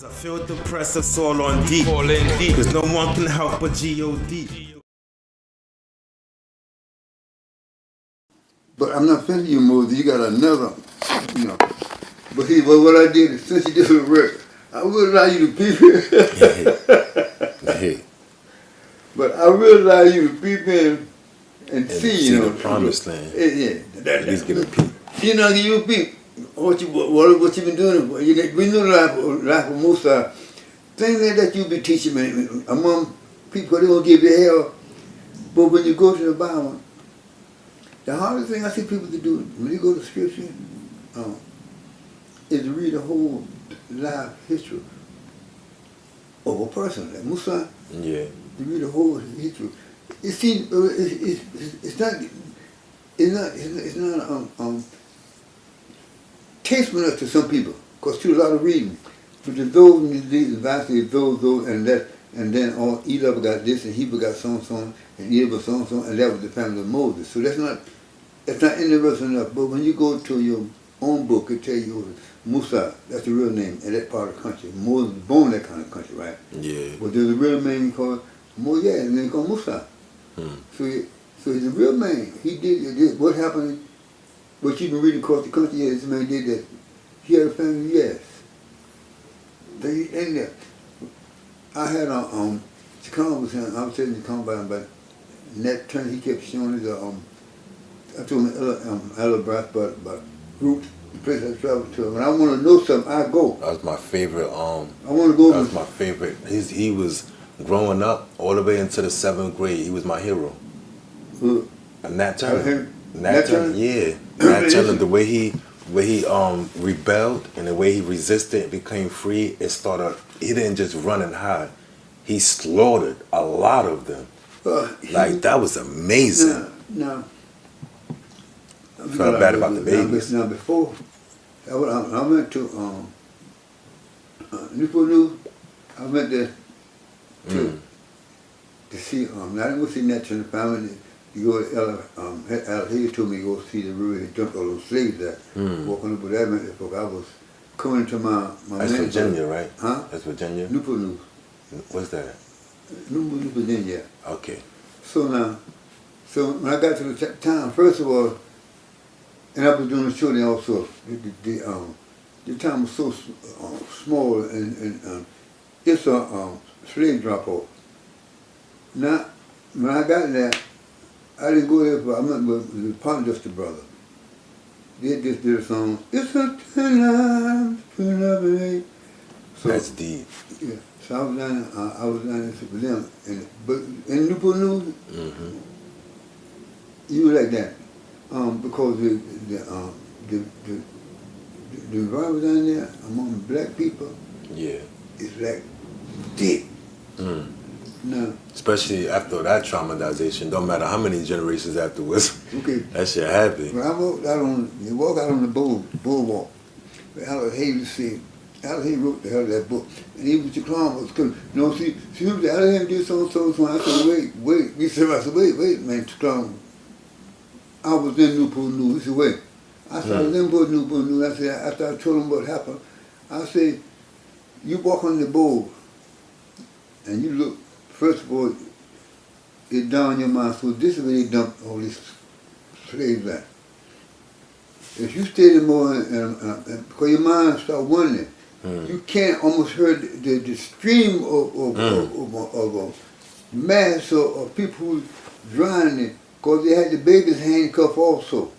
I feel depressed, it's all on deep. Cause no one can help but G.O.D. But I'm not finished you, Moses. You got another, you know. But see, what I did is, since you did the work, I will allow you to peep in. Hey. But I will allow you to peep in and see, you know. The promised land. Yeah. At least get a peep. You know, you peep. What you been doing? We know the life of Musa. Things like that you be teaching me among people, they gonna give you hell. But when you go to the Bible, the hardest thing I see people to do when you go to Scripture is to read the whole life history of a person, like Musa. Yeah. To read the whole history. You see, it's not tasteful to some people, because too a lot of reading. But there's those and these advances, those and that, and then Elah got this, and Heber got so and Elah so and that was the family of Moses. So that's not interesting enough. But when you go to your own book, it tells you Musa, that's the real name in that part of the country. Moses was born in that kind of country, right? Yeah. But there's a real name called his name called Musa. So he's a real man. He did what happened. What you've been reading across the country, this man did that. He had a family, yes. And I had Chicago was saying, I was telling Chicago about Nat Turner. He kept showing us I told him about groups, the place I traveled to. When I want to know something, I go. That was my favorite. I want to go. That was my favorite. He was growing up all the way into the 7th grade. He was my hero. Who? Nat Turner. Nat Turner? Yeah. Nat Turner. The way he rebelled and the way he resisted, became free. It started. He didn't just run and hide. He slaughtered a lot of them. Like that was amazing. No. I felt bad about the babies. Now before, I went to Newport News. I went there to see. I didn't go see Nat Turner family. You go to Ella, he told me to go see the river. He dumped all those slaves there. Walking up with that man, I was coming into my That's Virginia, right? Huh? That's Virginia? Newport News. What's that? Newport News, Virginia. Okay. So when I got to the town, first of all, and I was doing the shooting also, the town was so small and it's a slave drop-off. Now, when I got there, I didn't go there, but I met with the Ponduster brother. They just did a song, it's a time to love it. So, that's deep. Yeah, so I was down there with them. But in Newport News, you were like that. Because the environment down there among black people, yeah, is like deep. No. Especially after that traumatization, don't matter how many generations afterwards. Okay. That shit happened. When I walked out on the boardwalk, Alex Hayes said, Alex Hayes wrote the hell of that book, and he was the clown was coming. You know, see, Alex Hayes did so. I said, wait. I said, wait, man, clown. I was in Newport News. He said, wait. I started in Newport News. I said, after I told him what happened, I said, you walk on the board, and you look. First of all, it down your mind. So this is where they dumped all these slaves at. If you stay there more, because your mind start wondering, you can't almost hear the stream of mass of people who drowning because they had the babies handcuffed also.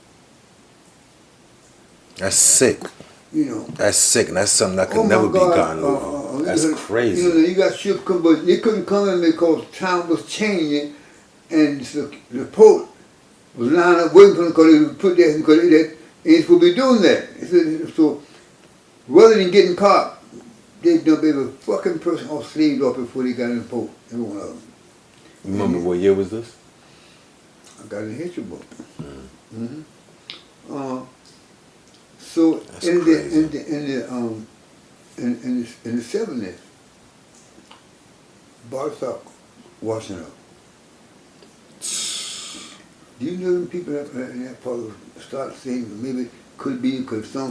That's sick. You know. That's sick, and that's something that could never be gotten over. That's crazy. You know, you got ships come, but they couldn't come in because time was changing, and the port was lined up waiting for them because they would put that because they ain't supposed to be doing that. So rather than getting caught, they dump every fucking person off slaves off before they got in the port. Every one of them. You remember what year was this? I got it in history book. So in the 70s, bars stopped washing up. Do you know them people in that part of start saying maybe could be, because so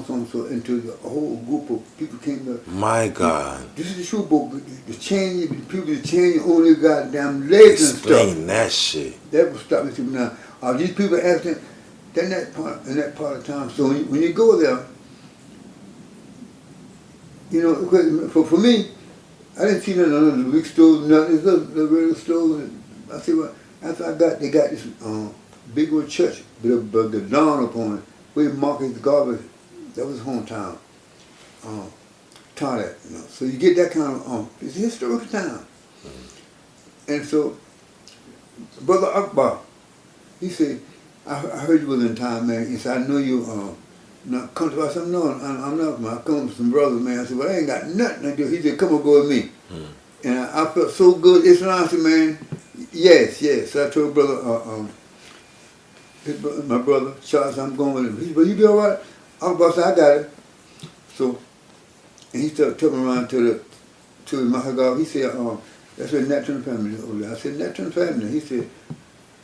into the whole group of people came to. My God. This is the truth, but the change, people that change only goddamn legs and stuff. Explain that shit. That will stop me too now. Are these people acting in that part of time? So when you go there, you know, for me, I didn't see none of the big stores, nothing. The regular stores. I see what after they got this big old church, but the dawn upon it, where Marcus Garvey, that was his hometown. Taught that, you know. So you get that kind of it's a historical town. And so Brother Akbar, he said, I heard you was in time, man. He said, I know you not comfortable. I said, no, I'm not, man. I come with some brothers, man. I said, well, I ain't got nothing to do. He said, come on, go with me. And I felt so good. Islam, I said, man, yes. So I told brother, my brother, Charles, I'm going with him. He said, well, you be all right? Akbar said, I got it. So, and he took me around to Mahagab. He said, that's a Nat Turner family over there. I said, Nat Turner family. He said,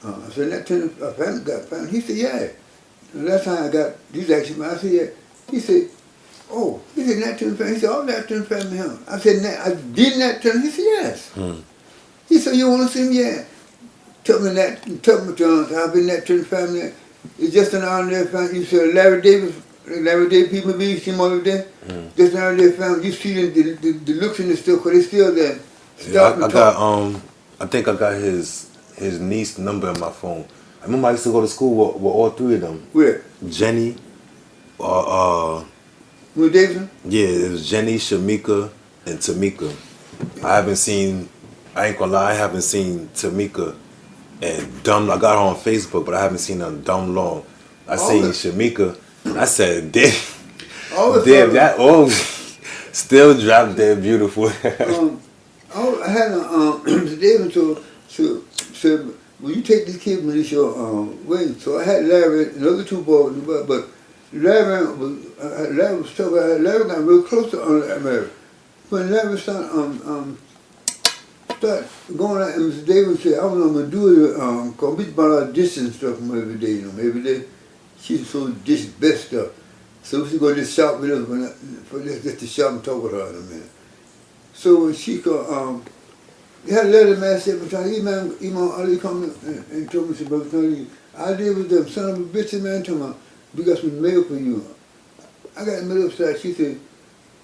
I said, Nat Turner family got family. He said, yeah. And last time I got these actions, I said, yeah. He said, oh, he said, Nat Turner family. He said, oh, Nat Turner family, huh? I said, did Nat Turner? He said, yes. He said, you want to see him? Yeah. Took me to I've been Nat Turner family. It's just an ordinary family. You said, Larry Davis people be, you see them all over there? Just an ordinary family. You see the looks in the still, because they're still there. Yeah, I got I think I got his niece number in my phone. I remember I used to go to school with all three of them. Where? Jenny, Will Davidson? Yeah, it was Jenny, Shamika, and Tamika. I ain't gonna lie, I haven't seen Tamika and dumb. I got her on Facebook, but I haven't seen her in dumb long. I seen Shamika, I said, damn, that still dropped dead beautiful. I had Mr. Davidson said, will you take this kid with your way? So I had Larry and the other two boys, but Larry was tough. Larry got real close to Larry. When Larry started going out, and Mr. Davis said, I don't know, I'm going to do it, because we bought our dishes and stuff from every day, you know. Every day, she sold dish best stuff. So she go to this shop with us, just to shop and talk with her in a minute. So when she go, they had a letter, man, said, Imam Ali come and told me, said, Brother Tony, I deal with them son of a bitch, man, told me, we got some mail for you. I got the mail upside. She said,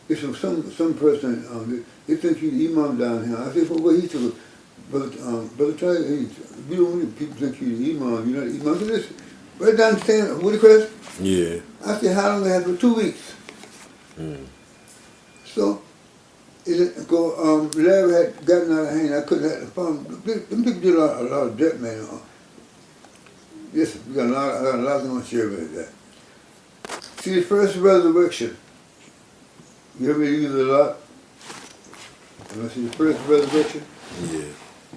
it's from some person, they think you the Imam down here. I said, well, what he told me, Brother Tony, we don't want people think you the Imam, you're not the Imam. I said, listen, right down the stand, Woodcrest? Yeah. I said, how long they have for 2 weeks? So, Larry had gotten out of hand. I couldn't have the phone. Them people did a lot of dirt, man. Listen, we got a lot of things to share with that. See, the first resurrection. You hear me use it a lot? When I see the first resurrection? Yeah.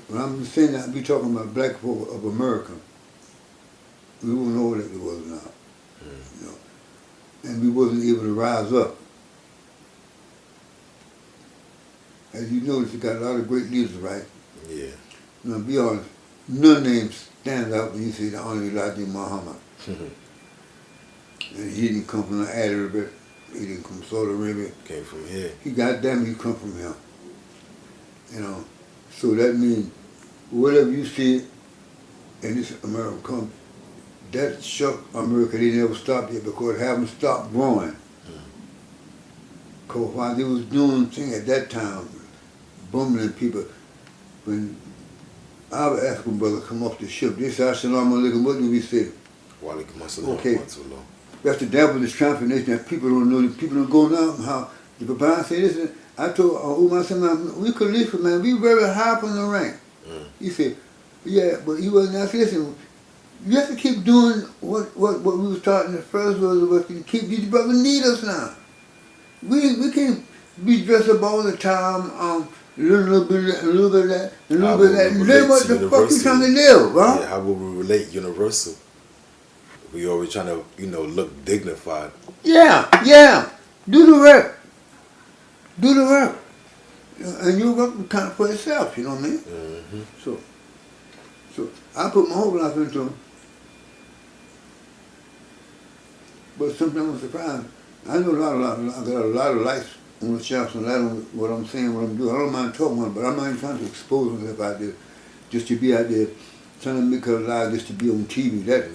When I'm saying that, we talking about black people of America. We won't know what it was now. You know? And we wasn't able to rise up. As you notice, you got a lot of great leaders, right? Yeah. Now, be honest, none names stand out when you say the only Elijah Muhammad. And he didn't come from the Arab, he didn't come from Saudi Arabia. Came from here. He goddamn, he come from here. You know, so that means whatever you see in this America come, that shook America. They never stopped yet because it haven't stopped growing. Because while they was doing things at that time, booming people, when our African brothers come off the ship, they say, Assalamu alaikum, what do we say? Okay, that's the devil's transformation that people don't know, that people don't go now, how the Bible say this, I told Umar, man, we Khalifa, man, we very high up on the rank. He said, yeah, but he wasn't asking, listen, you have to keep doing what we were taught in the first was to keep these brothers need us now. We can't be dressed up all the time, a little bit of that, a little bit of that. Live what the fuck you trying to live, right? Yeah, how will we relate universal? We always trying to, look dignified. Yeah. Do the work. And you work kind of for yourself, you know what I mean? So I put my whole life into it. But sometimes I'm surprised. I know I got a lot of lights on the shelves and light on what I'm saying, what I'm doing. I don't mind talking about it, but I'm not even trying to expose myself out there just to be out there trying to make her alive just to be on TV. That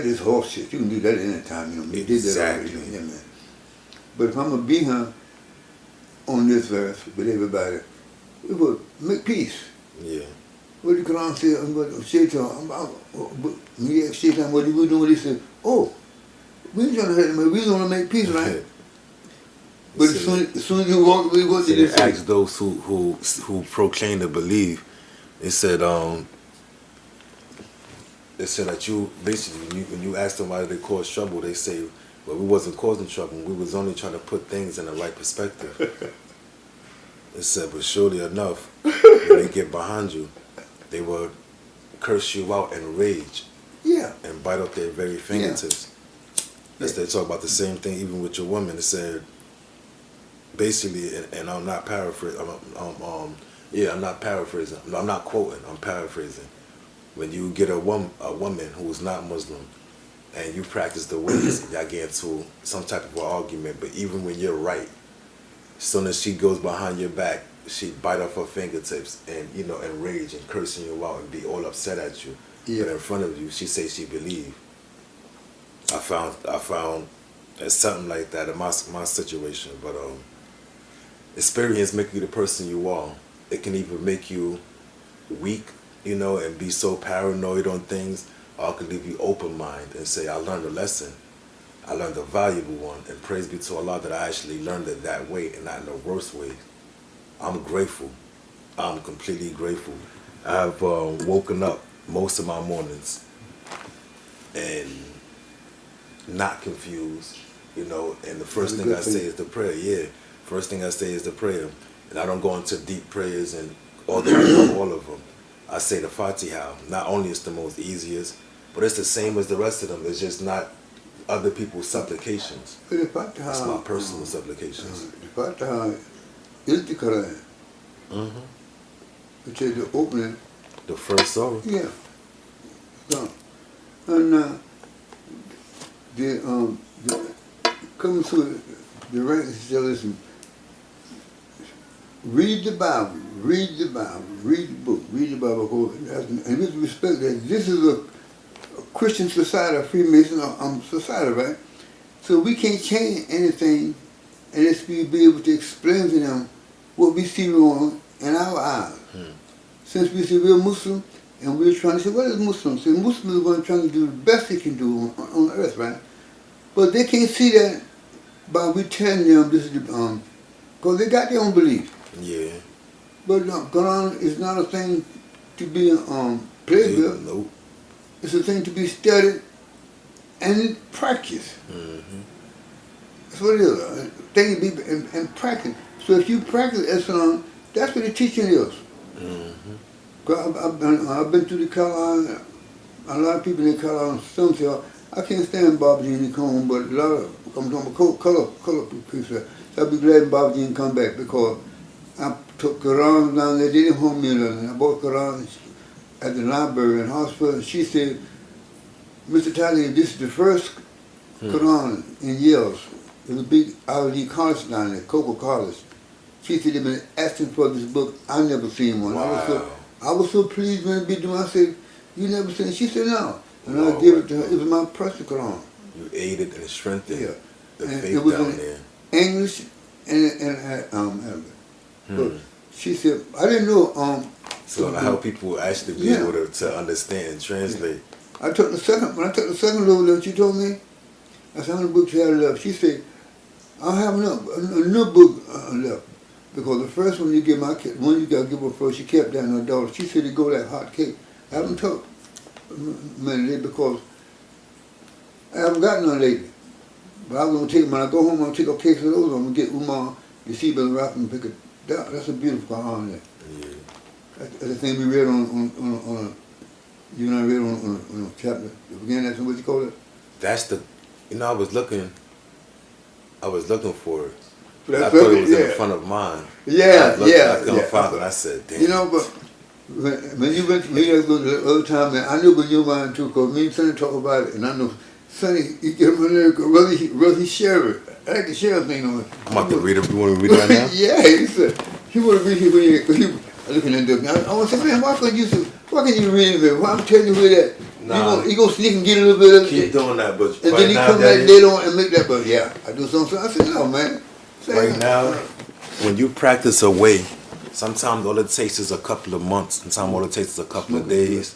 is horse shit. You can do that anytime, you know. You did that already, yeah, man. But if I'm going to be here on this earth with everybody, we will make peace. Yeah. What did Quran say? I'm going to say to him, when he asked Shaitan what he was doing, he said, oh, we ain't trying to hurt him, we want to make peace, right? But as soon as you walk away, what did he say? Asked those who proclaim to believe, it said that you basically when you ask them why they cause trouble, they say, well, we wasn't causing trouble, we was only trying to put things in the right perspective. It said, but surely enough, when they get behind you, they will curse you out and rage. Yeah. And bite off their very fingertips. They talk about the same thing even with your woman. It said, basically, and I'm not paraphrasing, I'm not paraphrasing, I'm not quoting, I'm paraphrasing. When you get a woman who is not Muslim, and you practice the ways, y'all get into some type of an argument, but even when you're right, as soon as she goes behind your back, she bite off her fingertips and, you know, and rage and cursing you out and be all upset at you. Yeah. But in front of you, she says she believe. I found there's something like that in my situation, but experience make you the person you are. It can either make you weak, you know, and be so paranoid on things, or it can leave you open minded and say, I learned a lesson. I learned a valuable one, and praise be to Allah that I actually learned it that way and not in the worst way. I'm grateful. I'm completely grateful. I've woken up most of my mornings and not confused, you know, and the first thing I say is the prayer, First thing I say is the prayer. And I don't go into deep prayers and all of them. I say the Fatiha. Not only is the most easiest, but it's the same as the rest of them. It's just not other people's supplications. It's my personal supplications. The Fatiha is the Qur'an. Which is the opening. The first surah. Yeah. So, and coming to the right, listen, read the Bible, read the book, read the Bible, and with respect that this is a Christian society, a Freemason society, right? So we can't change anything unless we be able to explain to them what we see wrong in our eyes. Since we say we're Muslim, and we're trying to say, what is Muslim? So Muslims are going to try to do the best they can do on earth, right? But they can't see that by we telling them this is the, because they got their own belief. Yeah. But Quran is not a thing to be played with. Nope. It's a thing to be studied and practiced. That's what it is. A thing to be and practice. So if you practice Islam, that's what the teaching is. I've been through the Carolina. A lot of people in the Carolina, some say, I can't stand Babaji and Nicole, but a lot of, I'm talking about color people. So I'll be glad Babaji can come back because I took Quran down there, they didn't hold me nothing. I bought Quran at the library in hospital, and she said, Mr. Talley, this is the first Quran in years. It was a big R.D. college down there, Cocoa College. She said they've been asking for this book. I never seen one. Wow. I was so pleased when it be doing. I said, you never seen it? She said, no. And I gave it to her. It was my personal Quran. You aided and strengthened the and faith it was down in there. English and Arabic. But she said, I didn't know. So how people actually be able to understand and translate. When I took the second little that she told me, I said, how many books you have left? She said, I have another book left. Because the first one you give my kid, one you got to give her first, she kept that in her daughter. She said it go like hot cake. I haven't took many because I haven't got none lately. But I'm going to take, when I go home, I'm going to take a case of those. I'm going to get Umar, the Seabell Rap, and pick it down. That's a beautiful Quran there. Yeah. That's the thing we read on you and I read on a chapter. Again, that's what you call it? That's the, you know, I was looking for it. I thought it was in the front of mine. I couldn't find it. I said, damn. You know, but when you went to me the other time, man, I knew when you were mine too, because me and Sonny talk about it, and I know Sonny, he get him a little Rusty Sheriff. I like the sheriff thing on it. I'm about to read it. You want to read it right now? Yeah, he said he want to read it when he looking at this. I want to say, man, why can't you read it? Why I'm telling you that? Nah. You go sneak and get a little bit of it. Keep doing that, but And then he come back later on and make that, but yeah, I do something. I said, no, man. Right now, when you practice a way, sometimes all it takes is a couple of months. Sometimes all it takes is a couple of days.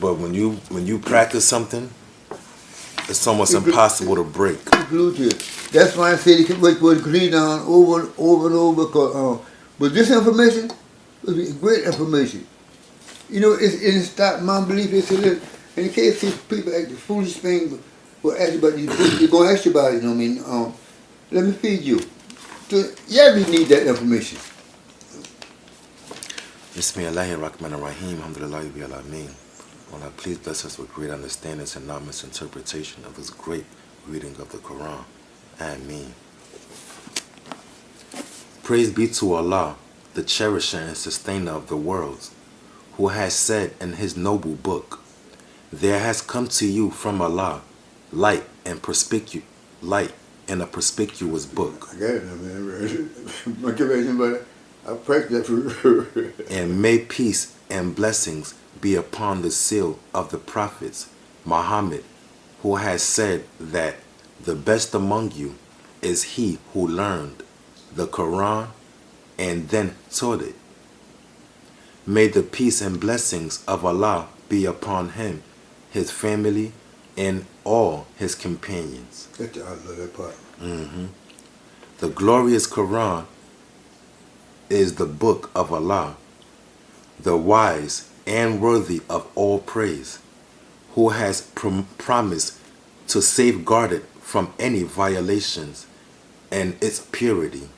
But when you practice something, it's almost impossible to break. Glued to it. That's why I said he can wait for it to read down over and over. Because, but this information would be great information. You know, it's not my belief. It's a little, in case these people act the foolish thing, will ask you about these books, they're going to ask you about it, you know what I mean? Let me feed you. So, yeah, we need that information. Bismillahirrahmanirrahim. Alhamdulillahi bi alameen. Allah, please bless us with great understanding and not misinterpretation of His great reading of the Quran. Ameen. Praise be to Allah, the cherisher and sustainer of the worlds, who has said in His noble book, "There has come to you from Allah light and a perspicuous book." I got it now, man. My conviction, but I practiced that for And may peace and blessings be upon the seal of the prophets, Muhammad, who has said that the best among you is he who learned the Quran and then taught it. May the peace and blessings of Allah be upon him, his family, and all his companions. I love that part. The glorious Quran is the book of Allah, the wise and worthy of all praise, who has promised to safeguard it from any violations and its purity.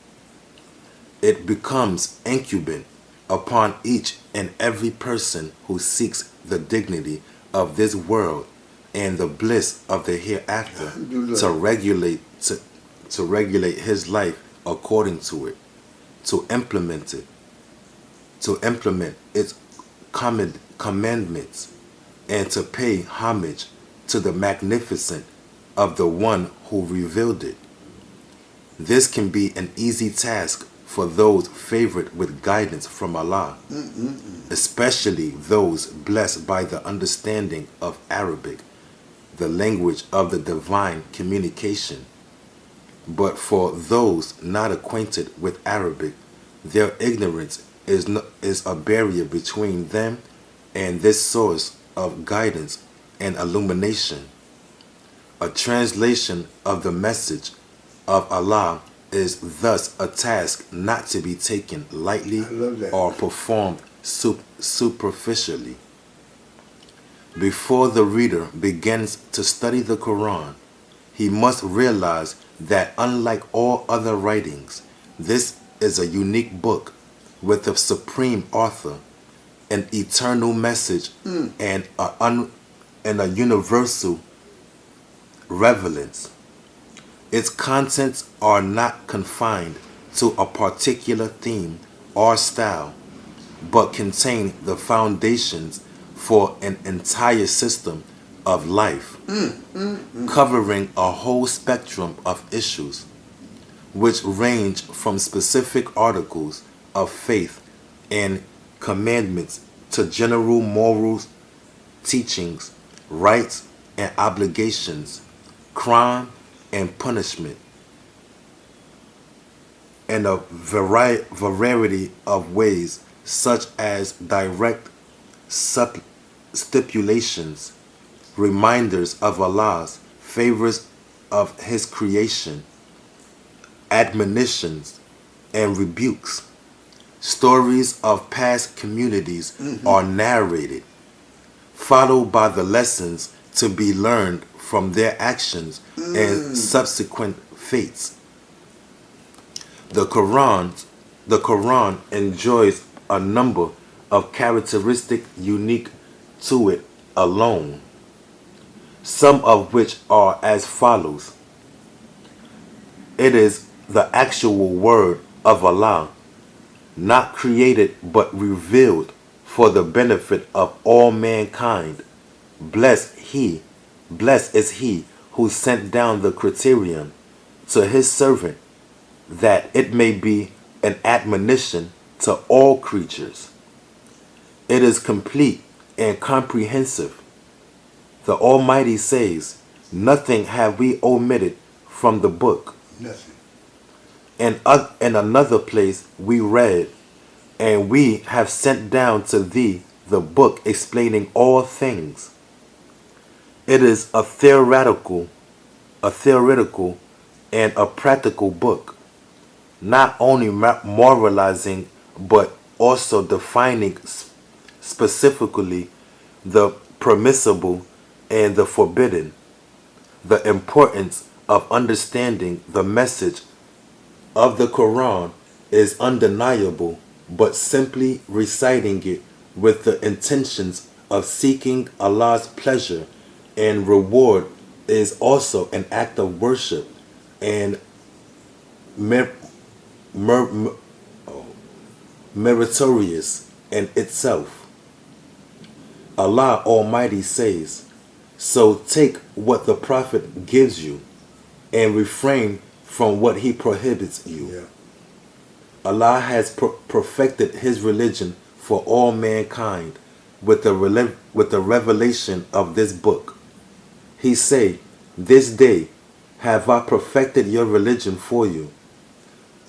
It becomes incumbent upon each and every person who seeks the dignity of this world and the bliss of the hereafter to regulate his life according to it, to implement its commandments, and to pay homage to the magnificent of the one who revealed it. This can be an easy task for those favored with guidance from Allah, especially those blessed by the understanding of Arabic, the language of the divine communication. But for those not acquainted with Arabic, their ignorance is a barrier between them and this source of guidance and illumination. A translation of the message of Allah is thus a task not to be taken lightly or performed superficially. Before the reader begins to study the Quran, he must realize that unlike all other writings, this is a unique book with a supreme author, an eternal message, and a universal relevance. Its contents are not confined to a particular theme or style, but contain the foundations for an entire system of life, covering a whole spectrum of issues, which range from specific articles of faith and commandments to general morals, teachings, rights and obligations, crime and punishment, and a variety of ways such as direct stipulations, reminders of Allah's favors of His creation, admonitions and rebukes. Stories of past communities are narrated, followed by the lessons to be learned from their actions and subsequent fates. The Quran enjoys a number of characteristics unique to it alone, some of which are as follows. It is the actual word of Allah, not created but revealed for the benefit of all mankind. Blessed he Blessed is he who sent down the criterion to his servant, that it may be an admonition to all creatures. It is complete and comprehensive. The Almighty says, nothing have we omitted from the book. Nothing. And in another place we read, and we have sent down to thee the book explaining all things. It is a theoretical and a practical book, not only moralizing but also defining specifically the permissible and the forbidden. The importance of understanding the message of the Quran is undeniable, but simply reciting it with the intentions of seeking Allah's pleasure and reward is also an act of worship and meritorious in itself. Allah Almighty says, so take what the Prophet gives you and refrain from what he prohibits you. Yeah. Allah has perfected his religion for all mankind with the revelation of this book. He say, this day have I perfected your religion for you,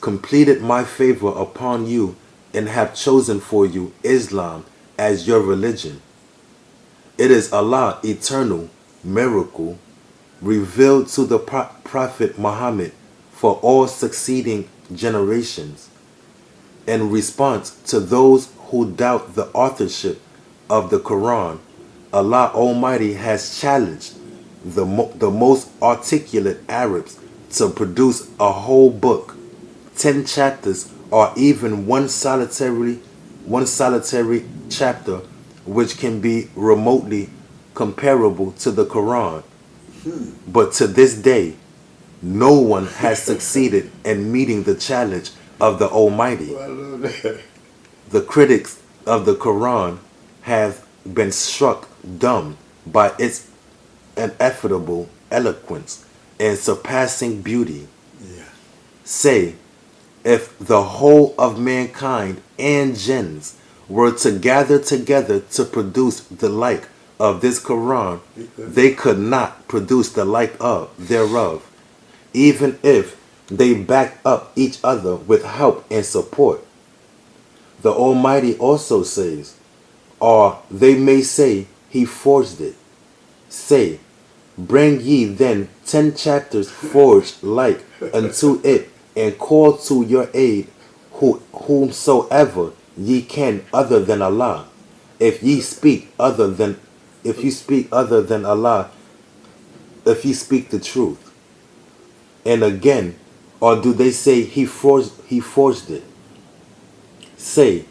completed my favor upon you, and have chosen for you Islam as your religion. It is Allah eternal miracle revealed to the Prophet Muhammad for all succeeding generations. In response to those who doubt the authorship of the Quran, Allah Almighty has challenged the most articulate Arabs to produce a whole book, 10 chapters, or even one solitary chapter which can be remotely comparable to the Quran. But to this day, no one has succeeded in meeting the challenge of the Almighty. Oh, I love that. The critics of the Quran have been struck dumb by its ineffable eloquence and surpassing beauty. Yeah. Say, if the whole of mankind and jinns were to gather together to produce the like of this Quran, they could not produce the like of thereof, even if they backed up each other with help and support. The Almighty also says, or they may say, he forged it. Say, bring ye then 10 chapters forged like unto it, and call to your aid whomsoever ye can other than Allah. If you speak other than Allah, if you speak the truth. And again, or do they say he forged it? Say,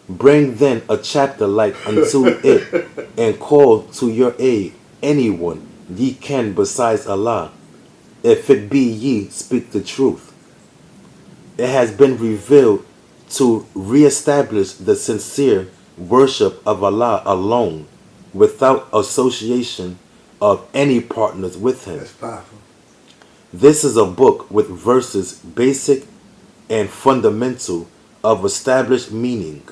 bring then a chapter like unto it, and call to your aid anyone ye can besides Allah, if it be ye speak the truth. It has been revealed to reestablish the sincere worship of Allah alone, without association of any partners with him. That's powerful. This is a book with verses basic and fundamental of established meaning,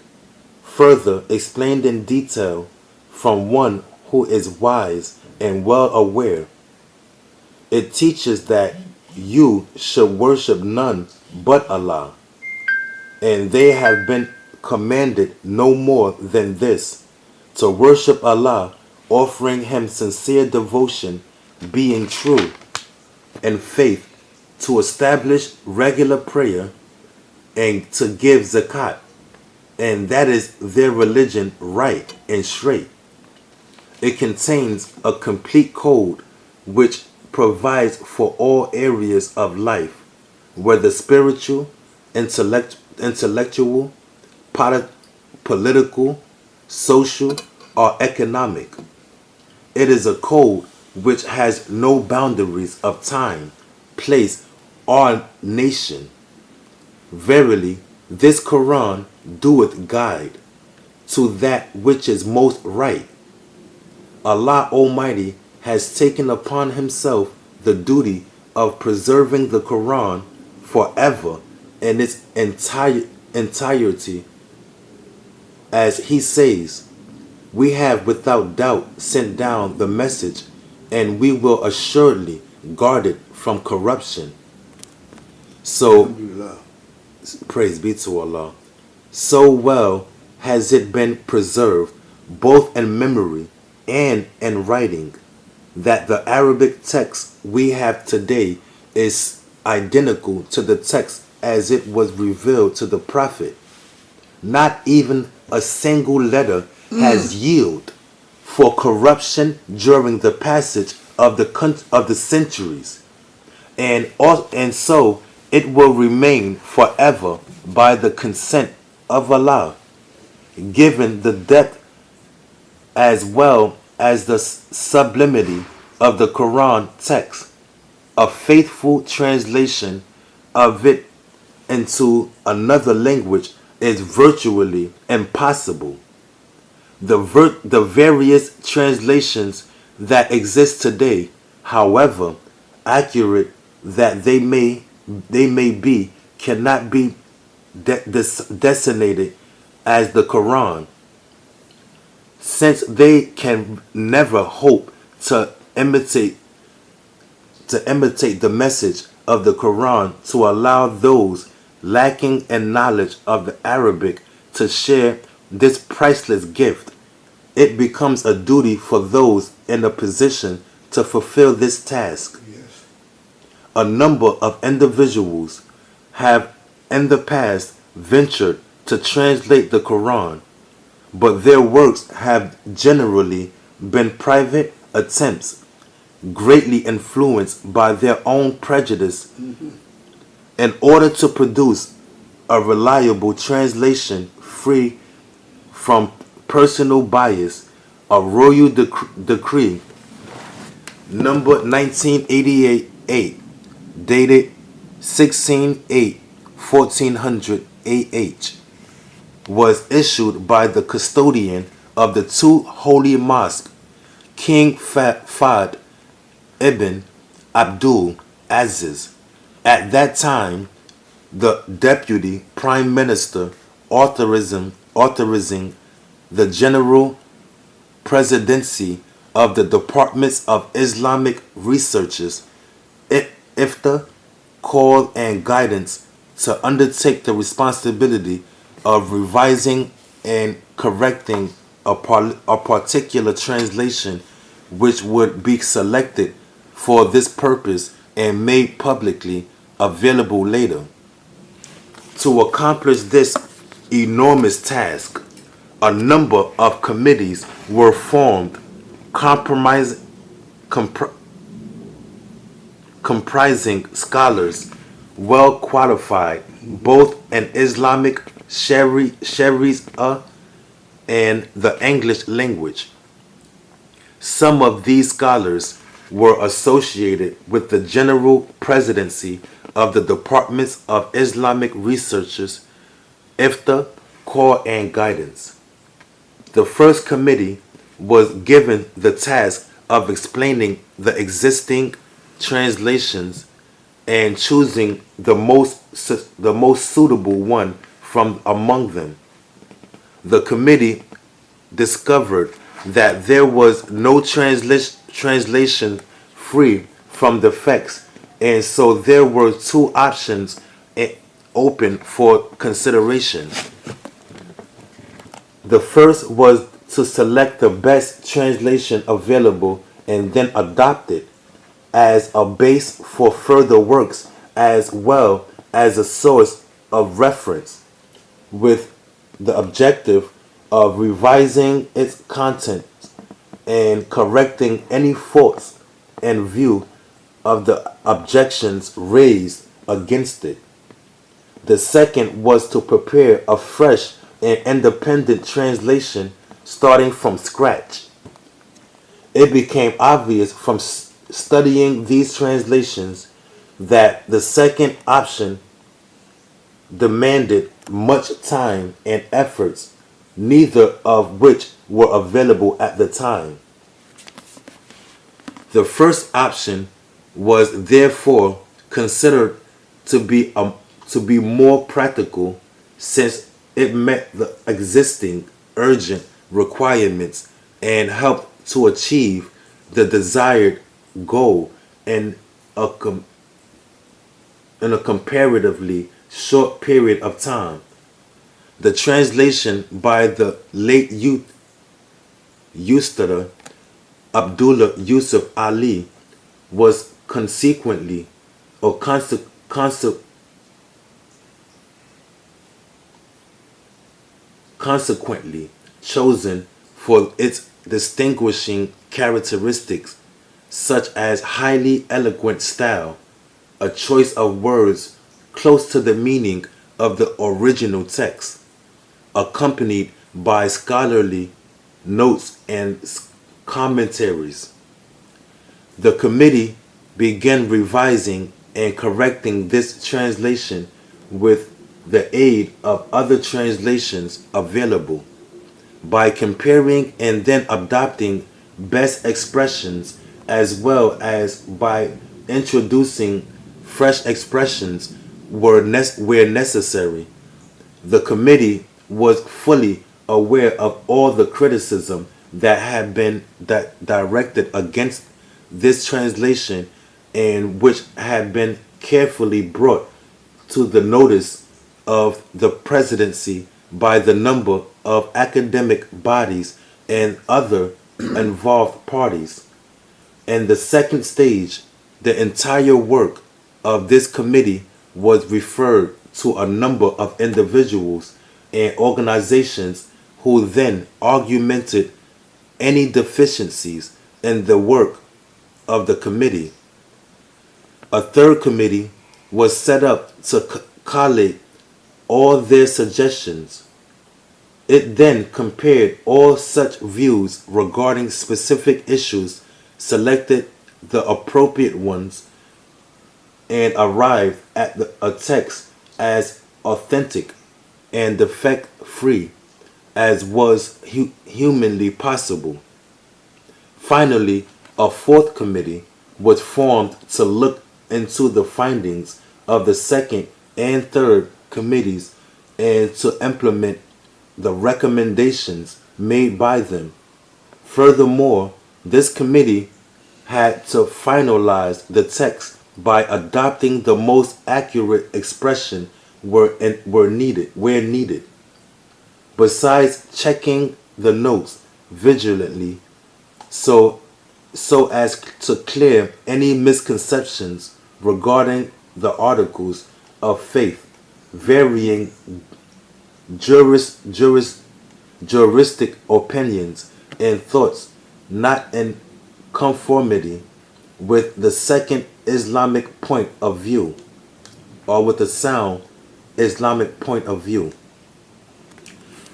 further explained in detail from one who is wise and well aware. It teaches that you should worship none but Allah, and they have been commanded no more than this, to worship Allah, offering him sincere devotion, being true in faith, to establish regular prayer, and to give zakat, and that is their religion right and straight. It contains a complete code which provides for all areas of life, whether spiritual, intellectual, political, social, or economic. It is a code which has no boundaries of time, place, or nation. Verily, this Quran doeth guide to that which is most right. Allah Almighty has taken upon himself the duty of preserving the Quran forever in its entirety. As he says, we have without doubt sent down the message, and we will assuredly guard it from corruption. So, Alhamdulillah. praise be to Allah. So well has it been preserved, both in memory and in writing, that the Arabic text we have today is identical to the text as it was revealed to the Prophet. Not even a single letter has yielded for corruption during the passage of the centuries, and so it will remain forever by the consent of Allah, given the depth as well as the sublimity of the Quran text. A faithful translation of it into another language is virtually impossible. The various translations that exist today, however accurate that they may be, cannot be designated as the Quran, since they can never hope to imitate the message of the Quran, to allow those lacking in knowledge of the Arabic to share this priceless gift. It becomes a duty for those in a position to fulfill this task. Yes. A number of individuals have in the past ventured to translate the Quran, but their works have generally been private attempts, greatly influenced by their own prejudice. In order to produce a reliable translation free from personal bias, a royal decree number 1988, dated 16/8/1400 AH, was issued by the custodian of the two holy mosques, King Fahd ibn Abdul Aziz, at that time the deputy prime minister, authorizing the general presidency of the Departments of Islamic Researches, IFTA, Call and Guidance, to undertake the responsibility of revising and correcting a particular translation which would be selected for this purpose and made publicly available later. To accomplish this enormous task, a number of committees were formed comprising scholars well qualified both in Islamic Sharia and the English language. Some of these scholars were associated with the general presidency of the Departments of Islamic Researches, IFTA, Call and Guidance. The first committee was given the task of explaining the existing translations and choosing the most suitable one from among them. The committee discovered that there was no translation free from defects, and so there were two options open for consideration. The first was to select the best translation available and then adopt it as a base for further works as well as a source of reference, with the objective of revising its content and correcting any faults in view of the objections raised against it. The second was to prepare a fresh and independent translation starting from scratch. It became obvious from studying these translations that the second option demanded much time and efforts, neither of which were available at the time. The first option was therefore considered to be more practical since it met the existing urgent requirements and helped to achieve the desired goal in a, in a comparatively short period of time. The translation by the late Ustad Abdullah Yusuf Ali was consequently or consequently chosen for its distinguishing characteristics such as highly eloquent style, a choice of words close to the meaning of the original text, accompanied by scholarly notes and commentaries. The committee began revising and correcting this translation with the aid of other translations available, by comparing and then adopting best expressions as well as by introducing fresh expressions where necessary. The committee was fully aware of all the criticism that had been directed against this translation and which had been carefully brought to the notice of the presidency by the number of academic bodies and other involved parties. In the second stage, the entire work of this committee was referred to a number of individuals and organizations who then augmented any deficiencies in the work of the committee. A third committee was set up to collate all their suggestions. It then compared all such views regarding specific issues, selected the appropriate ones, and arrived at a text as authentic and defect-free as was humanly possible. Finally, a fourth committee was formed to look into the findings of the second and third committees and to implement the recommendations made by them. Furthermore, this committee had to finalize the text by adopting the most accurate expression where needed. Besides checking the notes vigilantly so as to clear any misconceptions regarding the articles of faith, varying juristic opinions and thoughts not in conformity with the second Islamic point of view or with the sound Islamic point of view.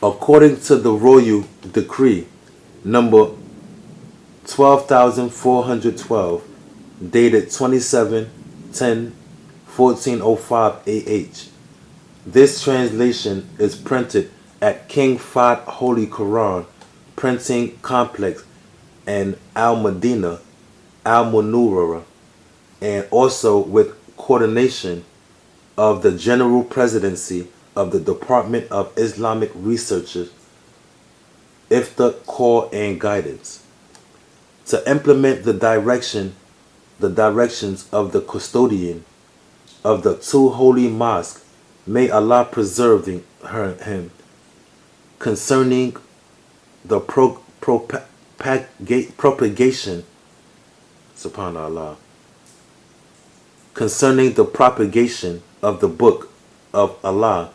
According to the royal decree number 12,412 dated 27/10/1405 AH, this translation is printed at King Fahd Holy Quran Printing Complex in Al Madinah, Al Munawwarah, and also with coordination of the General Presidency of the Department of Islamic Research, IFTA Call and Guidance. To implement the directions of the custodian of the two holy mosques, may Allah preserve him, concerning the propagation, subhanallah, concerning the propagation of the book of Allah,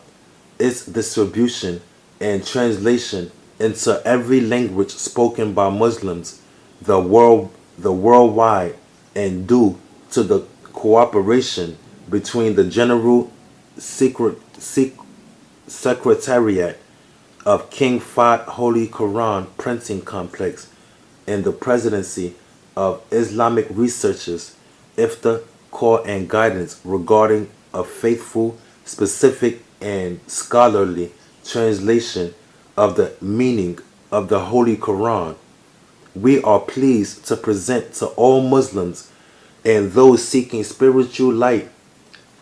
its distribution and translation into every language spoken by Muslims the worldwide, and due to the cooperation between the General Secretariat of King Fahd Holy Quran Printing Complex and the Presidency of Islamic Researchers, IFTA Call and Guidance regarding a faithful, specific, and scholarly translation of the meaning of the Holy Quran. we are pleased to present to all Muslims and those seeking spiritual light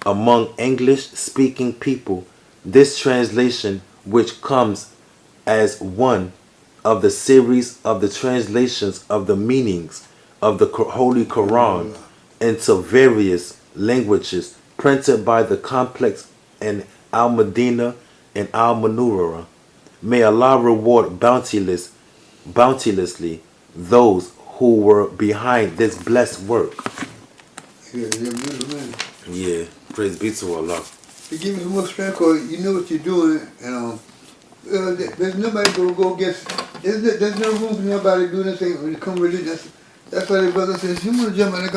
among English-speaking people this translation, which comes as one of the series of the translations of the meanings of the Holy Quran into various languages, printed by the complex in Al-Madinah and Al-Manura. May Allah reward bounteously those who were behind this blessed work. Yeah, you're a beautiful man. Yeah, praise be to Allah. You give me some more strength, cause you know what you're doing, and there's nobody gonna go against. There's no room for nobody to do anything when it comes to religion. That's why the brother says, you want to jump on the